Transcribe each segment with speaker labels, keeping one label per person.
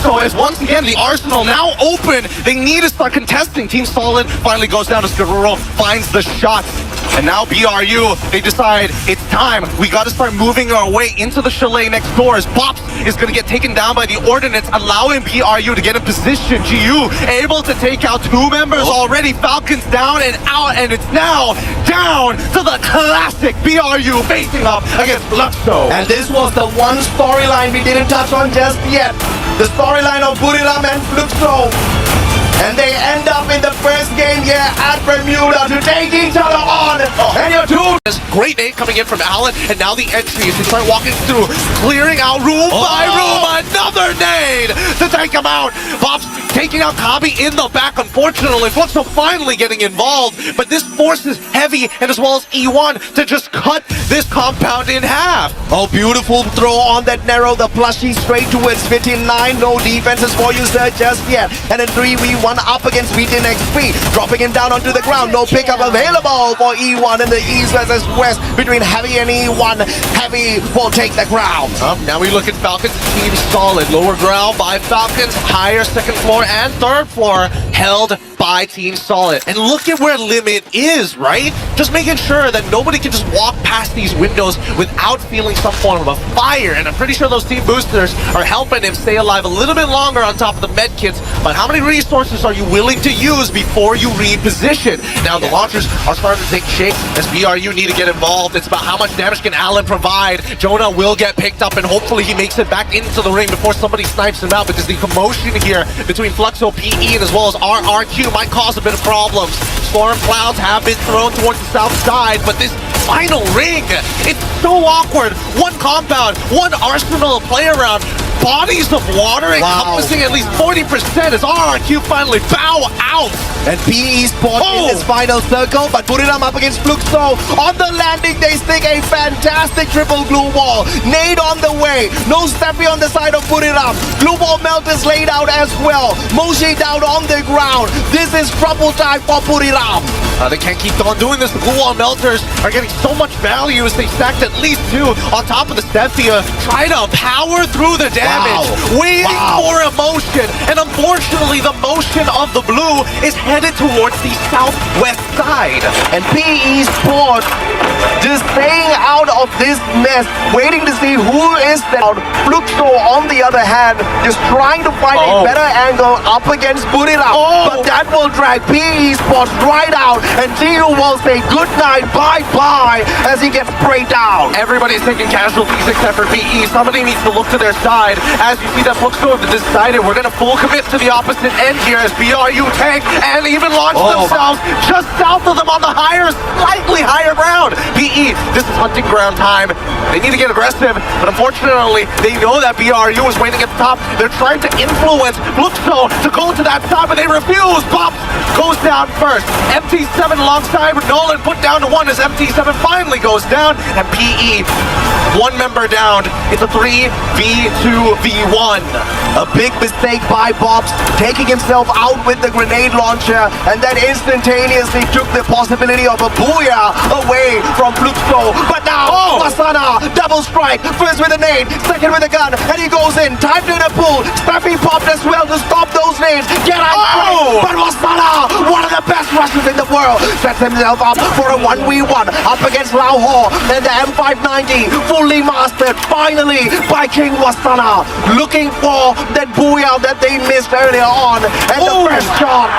Speaker 1: Fluxo is once again the arsenal now open. They need to start contesting. Team Solid finally goes down as Buriram finds the shots. And now BRU, they decide it's time. We got to start moving our way into the chalet next door as Bops is going to get taken down by the ordnance, allowing BRU to get in position. GU able to take out two members already. Falcons down and out, and it's now down to the classic BRU facing up against Fluxo.
Speaker 2: And this was the one storyline we didn't touch on just yet. The storyline of Buriram and Fluxo. And they end up in the first game here at Bermuda to take each other on. And your two.
Speaker 1: Great nade coming in from Allen, and now the entry is to start walking through, clearing out room by room. Another nade to take him out. Bops taking out Kabi in the back, unfortunately. Fluxo finally getting involved, but this forces Heavy and as well as E1 to just cut this compound in half.
Speaker 2: Oh, beautiful throw on that narrow. The plushie straight towards 59. No defenses for you, sir, just yet. And in 3v1 up against Wheaton XP. Dropping him down onto the ground. No pickup available for E1 in the east versus west between Heavy and E1. Heavy will take the ground.
Speaker 1: Now we look at Falcons. Team Solid. Lower ground by Falcons. Higher second floor and third floor held by Team Solid. And look at where Limit is, right? Just making sure that nobody can just walk past these windows without feeling some form of a fire. And I'm pretty sure those team boosters are helping him stay alive a little bit longer on top of the med kits. But how many resources are you willing to use before you reposition? Now the launchers are starting to take shape as BRU need to get involved. It's about how much damage can Allen provide. Jonah will get picked up and hopefully he makes it back into the ring before somebody snipes him out, because the commotion here between Fluxo PE and as well as RRQ might cause a bit of problems. Storm clouds have been thrown towards the south side, but this final ring, it's so awkward. One compound, one arsenal to play around. Bodies of water encompassing at least 40% as RRQ finally bow out.
Speaker 2: And PE spot in this final circle, but Buriram up against Fluxo. On the landing, they stick a fantastic triple glue wall. Nade on the way. No Steffi on the side of Buriram. Glue wall melt is laid out as well. Moshi down on the ground. This is trouble time for Buriram.
Speaker 1: They can't keep on doing this. The glue wall melters are getting so much value as they stacked at least two on top of the Stefia. Try to power through the damage, waiting for emotion. And unfortunately, the motion of the blue is headed towards the southwest side.
Speaker 2: And PE Sport just staying out of this mess, waiting to see who is there. Fluxo, on the other hand, just trying to find a better angle up against Buriram. But that will drag PE Sports right out, and Gio will say goodnight, bye-bye, as he gets sprayed down.
Speaker 1: Everybody's taking casualties except for PE. Somebody needs to look to their side. As you see that Fluxo have decided we're going to full commit to the opposite end here as BRU tank and even launch themselves just south of them on the slightly higher ground. PE, this is hunting ground time. They need to get aggressive, but unfortunately, they know that BRU is waiting at the top. They're trying to influence Fluxo to go to that side, but they refuse. Bops goes down first. MT7 alongside with Nolan put down to one as MT7 finally goes down, and PE, one member down. It's a 3v2v1.
Speaker 2: A big mistake by Bops, taking himself out with the grenade launcher, and that instantaneously took the possibility of a booyah away from Fluxo. But now, Masana, double strike, first with a nade, second with a gun, and he goes in, timed in a pull. Steffi popped as well to stop those nades. Get out! But Masana, one of the best rushes in the world, sets himself up for a 1v1 up against Lauhor, and the M590 fully mastered finally by King Wasana, looking for that booyah that they missed earlier on, and the first shot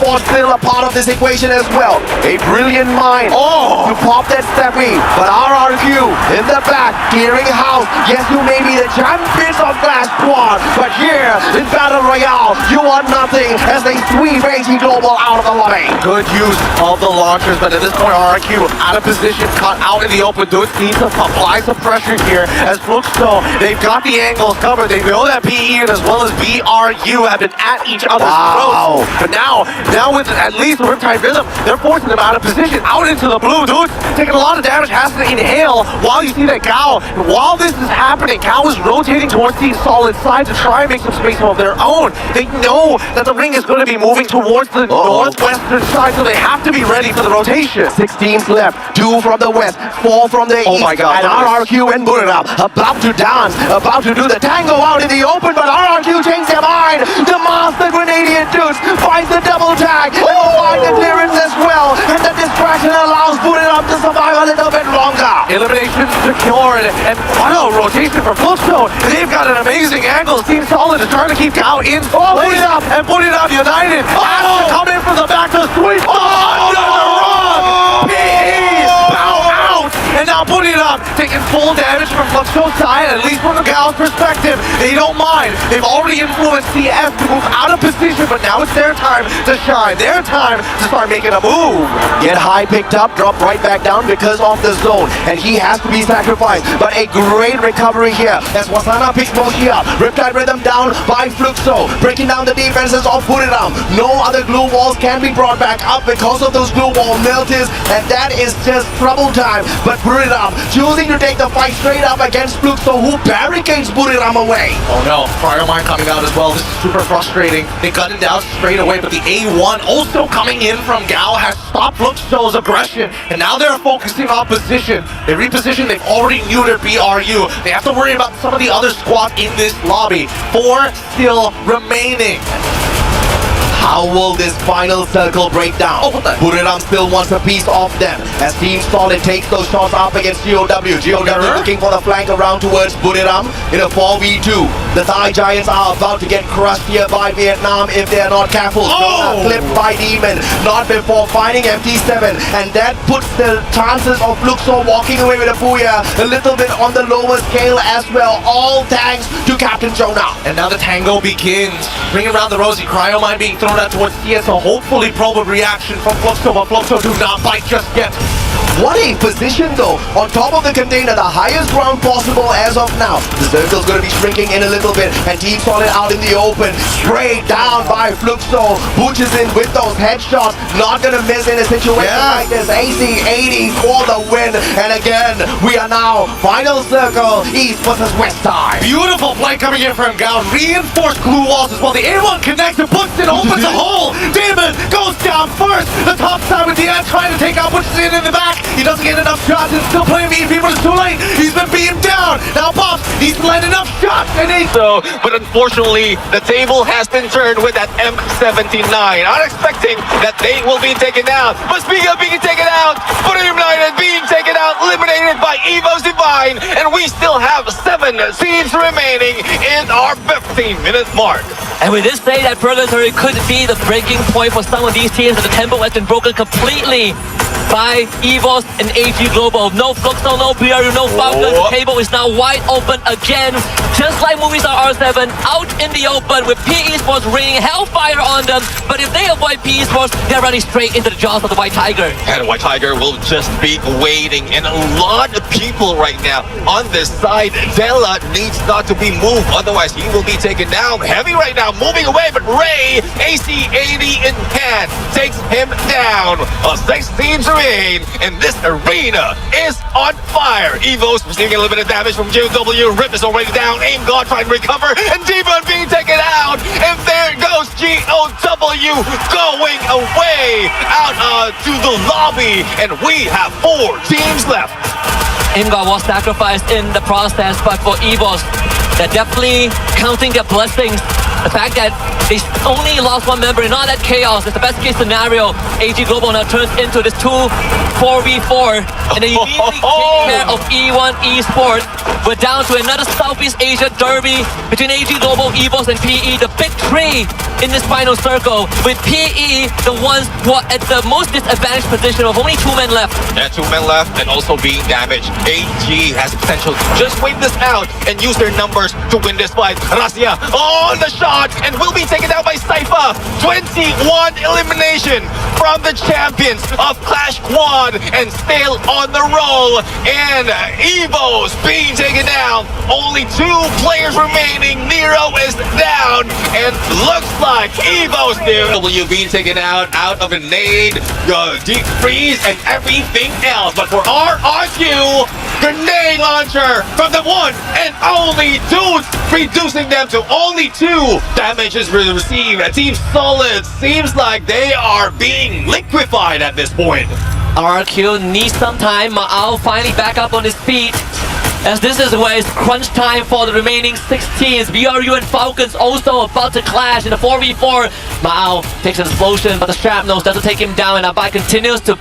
Speaker 2: was still a part of this equation as well. A brilliant mind to pop that Steffi, but RRQ in the back, clearing house. Yes, you may be the champions of Glass Squad, but here in Battle Royale, you are nothing as they sweep AG Global out of the lobby.
Speaker 1: Good use of the launchers, but at this point, RRQ out of position, caught out in the open. Dudes need to apply some pressure here as Fluxo, they've got the angles covered. They know that PE and as well as BRU have been at each other's throats. But now with at least Riptide Rhythm, they're forcing them out of position, out into the blue. Dude, taking a lot of damage, has to inhale while you see that Gao. And while this is happening, Gao is rotating towards the solid side to try and make some space of their own. They know that the ring is going to be moving towards the northwestern side, so they have to be ready for the rotation.
Speaker 2: 6 teams left, 2 from the west, 4 from the east.
Speaker 1: My God,
Speaker 2: and RRQ and Buriram about to dance, about to do the tango out in the open, but RRQ takes
Speaker 1: forward, and what a rotation from Ffws. They've got an amazing angle. Team Solid is trying to keep Gao in place and put it up. United has to come in from the back to sweep. Under the run! PE! Bow out! And now put it up, taking full damage from Ffws' side, at least from the Gao's perspective. They don't mind. They've already influenced CS to move out of position, but now it's their time to shine. Their time to start making a move.
Speaker 2: Get high picked up, drop right back down because of the zone, and he has to be sacrificed. But a great recovery here as Wasana picks Moshi up. Riptide Rhythm down by Ffws, breaking down the defenses of Buriram. No other glue walls can be brought back up because of those glue wall melters, and that is just trouble time. But Buriram choosing to take the fight straight up against Ffws, who barricades Buriram away.
Speaker 1: Oh no, Prior Mind coming out as well. This is super frustrating. They got him down straight away, but the A1 also coming in from Gao has stopped Ffws' aggression, and now they're focusing on position. They reposition, they've already neutered BRU. They have to worry about some of the other squads in this lobby. 4 still remaining.
Speaker 2: How will this final circle break down? Buriram still wants a piece of them as Team Solid takes those shots up against GOW. GOW looking for the flank around towards Buriram in a 4v2. The Thai Giants are about to get crushed here by Vietnam if they are not careful. Clipped by Demon, not before finding MT7, and that puts the chances of Ffws walking away with a booyah a little bit on the lower scale as well. All thanks to Captain Jonah.
Speaker 1: And now the tango begins. Ring around the rosy, Cryo Mine being thrown out towards CS, so hopefully probe reaction from Ffws, but Ffws do not bite just yet.
Speaker 2: What a position though, on top of the container, the highest ground possible as of now. The circle's going to be shrinking in a little bit, and Team Solid out in the open, straight down by Ffws. Butch is in with those headshots, not going to miss in a situation like this. AC 80 for the win, and again, we are now final circle, East versus West side.
Speaker 1: Beautiful play coming in from Gao, reinforced glue walls as well. The A1 connects and puts it, opens a hole. Demon goes down first. The top side with the end trying to take out Butch in the back. He doesn't get enough shots and still playing VP, but it's too late. He's been beaten down. Now Bob needs to land enough shots, and
Speaker 3: but unfortunately, the table has been turned with that M79. Not expecting that they will be taken out. But speaking of being taken out, Buriram United being taken out, eliminated by Ffws Divine, and we still have 7 teams remaining in our 15-minute mark.
Speaker 4: And we did say that Purgatory could be the breaking point for some of these teams, and the tempo has been broken completely by Ffws and AG Global. No Ffws, no BRU, no Falcons. The table is now wide open again. Just like Movistar R7, out in the open with PE Sports raining hellfire on them. But if they avoid PE Sports, they're running straight into the jaws of the White Tiger.
Speaker 3: And White Tiger will just be waiting. And a lot of people right now on this side. Della needs not to be moved, otherwise he will be taken down. Heavy right now, moving away, but Ray, AC80 in hand, takes him down. 6 teams remain, and this arena is on fire. Ffws receiving a little bit of damage from GOW. Rip is already down. Aim God trying to recover, and Demon being taken out. And there goes GOW going away out to the lobby, and we have 4 teams left.
Speaker 4: Ingvar was sacrificed in the process, but for Ffws, they're definitely counting their blessings. The fact that they only lost 1 member and all that chaos is the best case scenario. AG Global now turns into this 2-4v4, and they immediately take care of E1 Esports. We're down to another Southeast Asia derby between AG Global, Ffws, and PE. The big 3 in this final circle, with PE the ones who are at the most disadvantaged position of only 2 men left.
Speaker 3: Yeah, 2 men left and also being damaged. AG has the potential to just wait this out and use their numbers to win this fight. Razia on the shot and will be taken down by Sypha. 21 elimination from the champions of Clash Quad and still on the roll. And Ffws being taken down. Only 2 players remaining. Nero is down and looks like Ffws W being taken out of a nade, deep freeze and everything else. But for RRQ, grenade launcher from the 1 and only 2, reducing them to only 2 damages received. Team Solid seems like they are being liquefied at this point.
Speaker 4: RRQ needs some time. Ma'ao finally back up on his feet, as this is where it's crunch time for the remaining 6 teams. BRU and Falcons also about to clash in a 4v4. Ma'ao takes an explosion, but the shrapnel doesn't take him down, and Abai continues to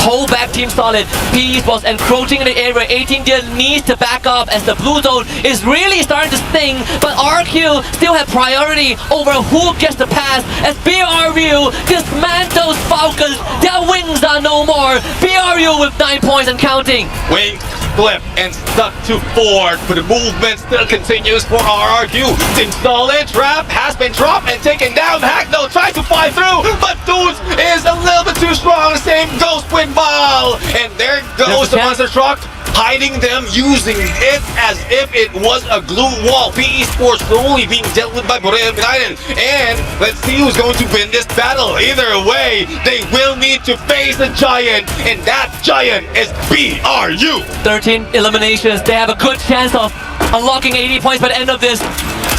Speaker 4: hold back Team Solid. Peace was encroaching in the area. 18 Deer needs to back up as the blue zone is really starting to sting, but RQ still have priority over who gets the pass as BRU dismantles Falcons. Their wings are no more. BRU with 9 points and counting.
Speaker 3: Wings flip and stuck to 4, but the movement still continues for RRQ. Team Solid trap has been dropped and taken down. Hackno tries to fly through, but Dudes is a little bit too strong. Same goes with Ball, and there goes the monster truck, hiding them, using it as if it was a glue wall. PE Sports slowly being dealt with by Buriram United, and let's see who's going to win this battle. Either way, they will need to face a giant, and that giant is BRU.
Speaker 4: 13 eliminations. They have a good chance of unlocking 80 points by the end of this.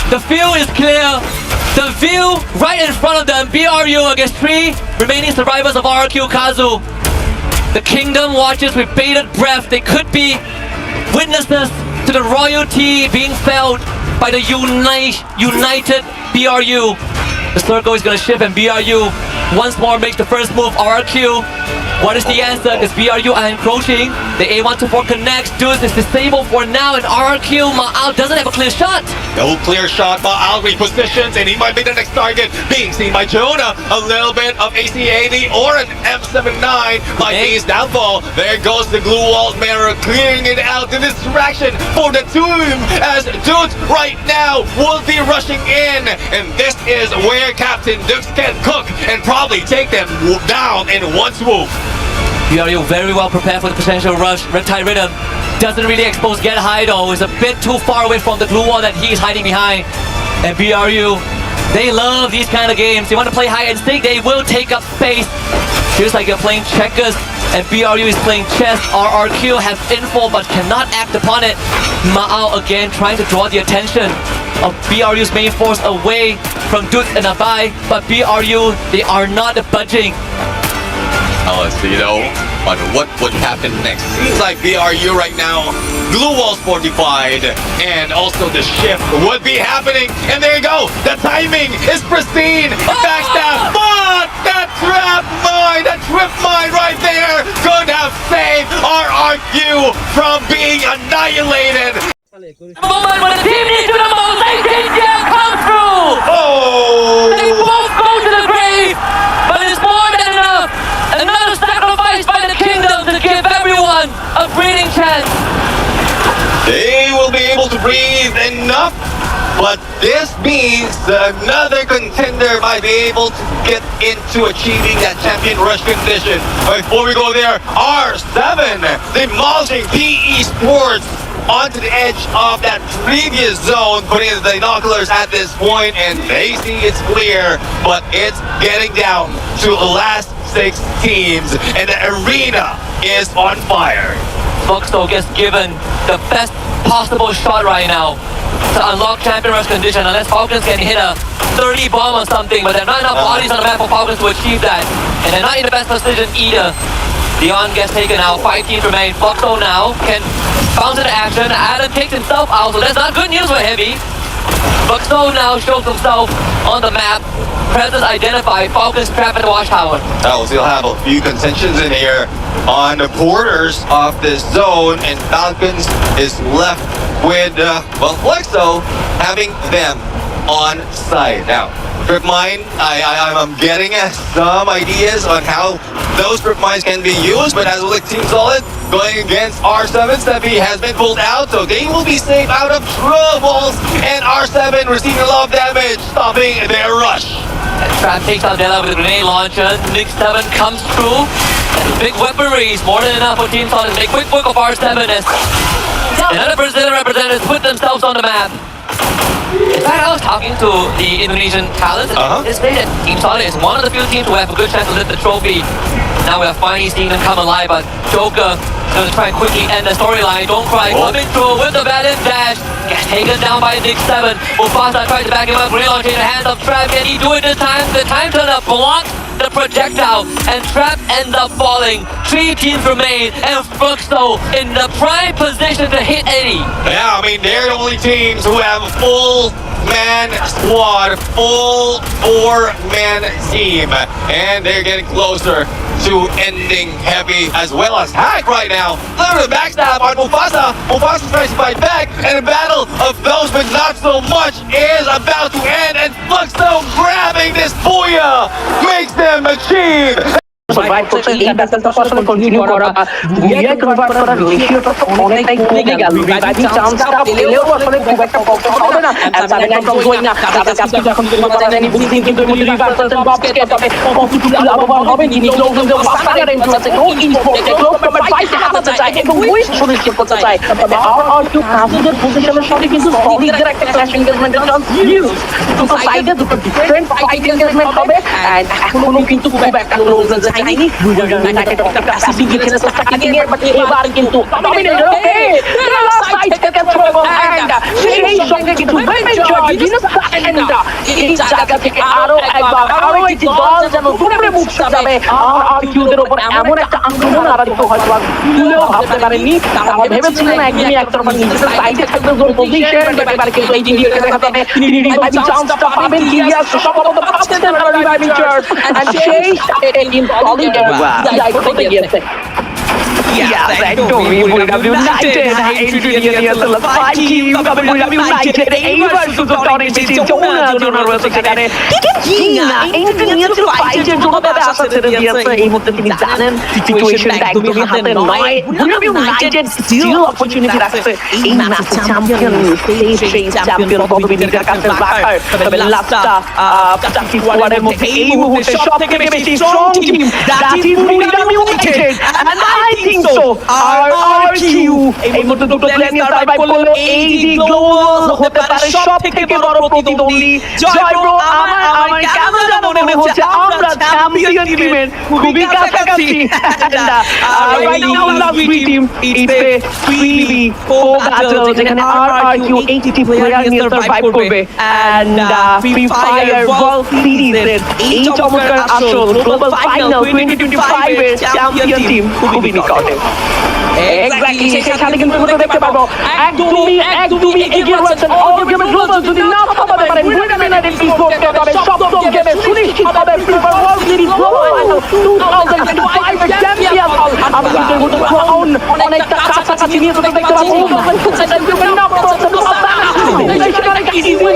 Speaker 4: The field is clear. The view right in front of them. BRU against 3 remaining survivors of RQ Kazu. The kingdom watches with bated breath. They could be witnesses to the royalty being felt by the united BRU. The circle is going to shift and BRU once more makes the first move. RQ, what is the answer? Because BRU are encroaching. The A124 connects. Dudes is disabled for now, and RQ Ma'al doesn't have a clear shot.
Speaker 3: No clear shot. Ma'al repositions, and he might be the next target. Being seen by Jonah. A little bit of AC-80 or an M79 might be his downfall. There goes the glue wall mirror, clearing it out. The distraction for the team as Dudes right now will be rushing in. And this is where Captain Dukes can cook and probably take them down in one swoop.
Speaker 4: BRU very well prepared for the potential rush. Reptile Rhythm doesn't really expose Get High though. It's a bit too far away from the glue wall that he's hiding behind. And BRU, they love these kind of games. They want to play hide and seek. They will take up space. Feels like you're playing checkers and BRU is playing chess. RRQ has info but cannot act upon it. Ma'al again trying to draw the attention of BRU's main force away from Duke and Abai, but BRU, they are not budging.
Speaker 3: Let's see though on what would happen next. Seems like BRU right now, glue walls fortified, and also the shift would be happening. And there you go, the timing is pristine. Backstab, but that trap mine, that trip mine right there could have saved RRQ from being annihilated.
Speaker 4: The moment when the team needs to the most, they can come through!
Speaker 3: Oh!
Speaker 4: They won't go to the grave, but it's more than enough. Another sacrifice by the kingdom to give everyone a breathing chance.
Speaker 3: They will be able to breathe enough, but this means another contender might be able to get into achieving that champion rush condition. Before we go there, R7 demolishing PE Sports onto the edge of that previous zone, putting in the binoculars at this point, and they see it's clear, but it's getting down to the last 6 teams, and the arena is on fire.
Speaker 4: Foxo gets given the best possible shot right now to unlock champion rush condition, unless Falcons can hit a 30 bomb or something, but there are not enough bodies on the map for Falcons to achieve that, and they're not in the best position either. Dion gets taken out, 5 teams remain. Foxo now can bounce into action. Adam takes himself out, so that's not good news for Heavy. Foxo now shows himself on the map. Presence identified. Falcons trapped at the watchtower.
Speaker 3: We'll still have a few contentions in here on the borders of this zone, and Falcons is left with, well, Flexo having them on site. Now, Trip Mine, I'm getting some ideas on how those Trip Mines can be used, but as we look Team Solid, going against R7, Steffi has been pulled out, so they will be safe out of troubles, and R7 receiving a lot of damage, stopping their rush.
Speaker 4: Trap takes out Della with a grenade launcher. Nick 7 comes through. Big weaponry is more than enough for Team Solid to make quick work of R7 as another Brazilian representatives put themselves on the map. In fact, I was talking to the Indonesian talent, and they say that Team Solid is one of the few teams who have a good chance to lift the trophy. Now we are finally seeing them come alive, but Joker is going to try and quickly end the storyline. Don't cry, coming through with the valiant dash. Gets taken down by Nick 7. Mufasa tries to back him up, grenade launcher in the hands of Trap. Can he do it this time? The time turner blocks the projectile, and Trap ends up falling. 3 teams remain, and Fluxo in the prime position to hit 80.
Speaker 3: Yeah, I mean, they're the only teams who have a full man squad, full 4-man team, and they're getting closer to ending heavy as well as hack right now. Look at the backstab on Mufasa. Mufasa tries to fight back, and a battle of those but not so much is about to end. And Fluxo grabbing this Booyah makes them achieve.
Speaker 5: Survive করতে এই ব্যাটলটা আসলে continue করা বুইয়া convert করার রেশিওটা তো অনেকটাই কমে গেল রিভাইভিং চান্সটা পেলেও আসলে খুব একটা কষ্ট হবে না তাহলে একদম গোয়িং না তাদের কাছে যখন তুমি বলা জানি বুঝিং কিন্তু রিভার্সাল বক্সকে তবে কতটুকু লাভবান হবে যিনি ক্লোজিং দ্য বাস্টার এন্ট্রি আছে নো ইনফো ক্লোজ নাম্বার 5 হাতে চায় এবং উইশ সুনিশ্চিত করতে চায় তবে আর টু কাজের পজিশনের সাথে কিন্তু সলিডের একটা ক্ল্যাশ এনগেজমেন্টের চান্স ইউজ দুটো সাইডে দুটো ডিফারেন্ট ফাইট এনগেজমেন্ট হবে এন্ড এখনো কিন্তু খুব একটা ক্লোজ যায়নি বুইয়ার একটা কাসি গিয়েছে স্টার্টিং এর বাট এবার কিন্তু ডমিনেটর ওকে সাইড থেকে থ্রো এন্ড সেই সঙ্গে কিন্তু ভেরি জয় জিনাস এন্ড এই জায়গা থেকে আরো একবার আরো একটি দল যেন দূরে মুখ যাবে আর কিউদের উপর এমন একটা আক্রমণ আর একটু হয়তো ভুলেও ভাবতে পারেনি তারা ভেবেছিলেন একদমই একতরফা নিজেদের সাইডে থাকবে জোর পজিশন এবার কিন্তু এই জিনিসটা দেখা যাবে তিনি রিভাইভিং চান্সটা পাবেন কিলিয়াস সম্ভবত পাচ্ছেন তারা রিভাইভিং চান্স এন্ড সেই সাথে কিন্তু সলিড জায়গা থেকে গিয়েছে Yes, একদমই Buriram United আসলে 5 টিম কবে Buriram United এইবার সুযোগটা অনেক বেশি যমুনার জন্য রয়েছে সেখানে কি না এইটা নিয়েছিল 5 এর জন্য তাদের আশা ছেড়ে দিয়েছে এই মুহূর্তে তিনি জানেন সিচুয়েশনটা একদমই হাতে নয় Buriram United স্টিল অপরচুনিটি রাখছে এই ম্যাচ চ্যাম্পিয়ন সেই চ্যাম্পিয়ন পদবি নিজের কাছে রাখার তবে লাস্টটা স্কোয়াডের মধ্যে এই মুহূর্তে সবথেকে বেশি strong team that is Buriram United and I think so RRQ এই মতো দুটো প্লেয়ার নিয়ে সার্ভাইভ করলো এইডি গ্লোবাল হতে পারে সবথেকে বড় প্রতিদ্বন্দ্বী জয় ব্রো আমার কেন যেন মনে হচ্ছে আমরা চ্যাম্পিয়ন টিমের খুবই কাছাকাছি right now last three team it's a 3v4 battle যেখানে RRQ 80 প্লেয়ার নিয়ে সার্ভাইভ করবে এন্ড ফ্রি ফায়ার ওয়ার্ল্ড সিরিজের এই চমৎকার আসল গ্লোবাল ফাইনাল 2025 এর চ্যাম্পিয়ন টিম খুবই নিকটে এক্স্যাক্টলি সেখানে কিন্তু আমরা দেখতে পাবো একদমই এগিয়ে রয়েছেন অল গেমে গ্লোবাল যদি না পাবে পারেন Buriram United স্পোর্টস তবে সপ্তম গেমে সুনিশ্চিত হবে FIFA world series global final 2025 এর চ্যাম্পিয়ন হল আমরা কিন্তু মতো ক্রাউন অনেকটা কাছাকাছি নিয়ে তো দেখতে পাবো চ্যাম্পিয়ন না পাবো সেখানে একটা easy way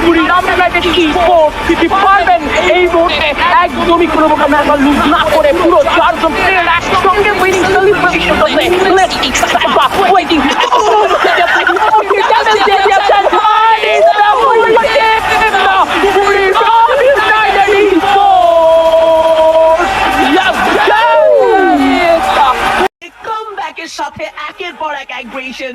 Speaker 5: Buriram United sports যদি পারবেন এই মুহূর্তে একদমই কোনো প্রকার ম্যাচ লুজ না করে পুরো চারজন প্লেয়ার একসঙ্গে উইনিং সেলিব্রেশন করছে লেটস এক্সাইট বাক ওয়েটিং সাথে একের পর এক অ্যাগ্রেশন